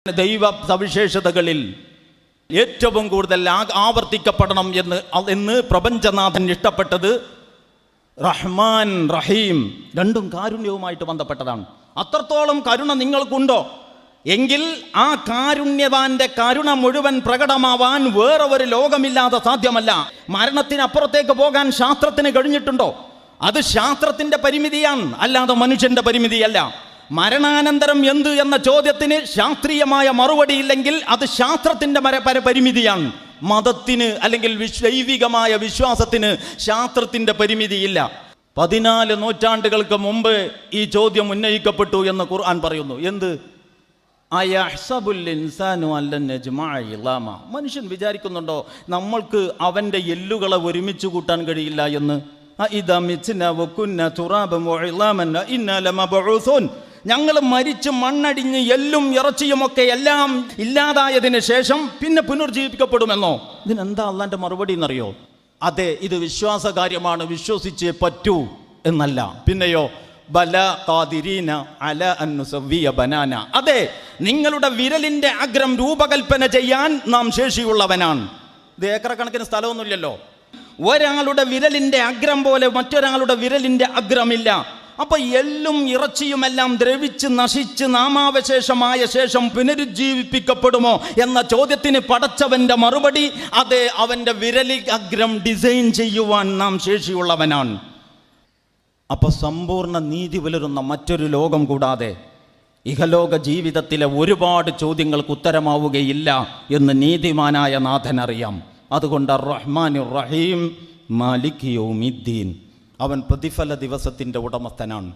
ദൈവ സവിശേഷതകളിൽ ഏറ്റവും കൂടുതൽ ആവർത്തിക്കപ്പെടണം എന്ന് പ്രപഞ്ചനാഥൻ ഇഷ്ടപ്പെട്ടത് റഹ്മാൻ റഹീം, രണ്ടും കാരുണ്യവുമായിട്ട് ബന്ധപ്പെട്ടതാണ്. അത്രത്തോളം കരുണ നിങ്ങൾക്കുണ്ടോ എങ്കിൽ ആ കാരുണ്യവാന്റെ കരുണ മുഴുവൻ പ്രകടമാവാൻ വേറെ ഒരു ലോകമില്ലാതെ സാധ്യമല്ല. മരണത്തിനപ്പുറത്തേക്ക് പോകാൻ ശാസ്ത്രത്തിന് കഴിഞ്ഞിട്ടുണ്ടോ? അത് ശാസ്ത്രത്തിന്റെ പരിമിതിയാണ്, അല്ലാതെ മനുഷ്യന്റെ പരിമിതിയല്ല. മരണാനന്തരം എന്ത് എന്ന ചോദ്യത്തിന് ശാസ്ത്രീയമായ മറുപടി ഇല്ലെങ്കിൽ അത് ശാസ്ത്രത്തിന്റെ പരിമിതിയാണ്. മതത്തിന് അല്ലെങ്കിൽ ദൈവികമായ വിശ്വാസത്തിന് ശാസ്ത്രത്തിന്റെ പരിമിതിയില്ല. 14 നൂറ്റാണ്ടുകൾക്ക് മുമ്പ് ഈ ചോദ്യം ഉന്നയിക്കപ്പെട്ടു എന്ന് ഖുർആൻ പറയുന്നു. എന്ത്? മനുഷ്യൻ വിചാരിക്കുന്നുണ്ടോ നമ്മൾക്ക് അവന്റെ എല്ലുകളെ ഒരുമിച്ച് കൂട്ടാൻ കഴിയില്ല എന്ന്? ഞങ്ങൾ മരിച്ച് മണ്ണടിഞ്ഞ് എല്ലും ഇറച്ചിയുമൊക്കെ എല്ലാം ഇല്ലാതായതിനു ശേഷം പിന്നെ പുനർജീവിപ്പിക്കപ്പെടുമെന്നോ? ഇതിനെന്താ അള്ളാന്റെ മറുപടി എന്നറിയോ? അതെ, ഇത് വിശ്വാസകാര്യമാണ്, വിശ്വസിച്ചേ പറ്റൂ എന്നല്ല. പിന്നെയോ ബല ഖാദിരീന അല അൻ നുസവ്വിയ ബനാന, അതെ, നിങ്ങളുടെ വിരലിന്റെ അഗ്രം രൂപകൽപ്പന ചെയ്യാൻ നാം ശേഷിയുള്ളവനാണ്. ഇത് ഏക്കറക്കണക്കിന് സ്ഥലമൊന്നുമില്ലല്ലോ. ഒരാളുടെ വിരലിന്റെ അഗ്രം പോലെ മറ്റൊരാളുടെ വിരലിന്റെ അഗ്രമില്ല. അപ്പൊ എല്ലും ഇറച്ചിയുമെല്ലാം ദ്രവിച്ച് നശിച്ച് നാമാവശേഷമായ ശേഷം പുനരുജ്ജീവിപ്പിക്കപ്പെടുമോ എന്ന ചോദ്യത്തിന് പടച്ചവന്റെ മറുപടി അതെ, അവന്റെ വിരലി അഗ്രം ഡിസൈൻ ചെയ്യുവാൻ നാം ശേഷിയുള്ളവനാണ്. അപ്പൊ സമ്പൂർണ്ണ നീതി പുലരുന്ന മറ്റൊരു ലോകം കൂടാതെ ഇഹലോക ജീവിതത്തിലെ ഒരുപാട് ചോദ്യങ്ങൾക്ക് ഉത്തരമാവുകയില്ല എന്ന് നീതിമാനായ നാഥൻ അറിയാം. അതുകൊണ്ട് റഹ്മാനുർ റഹീം മാലിക് യൗമിദ്ദീൻ, അവൻ പ്രതിഫല ദിവസത്തിൻ്റെ ഉടമസ്ഥനാണ്.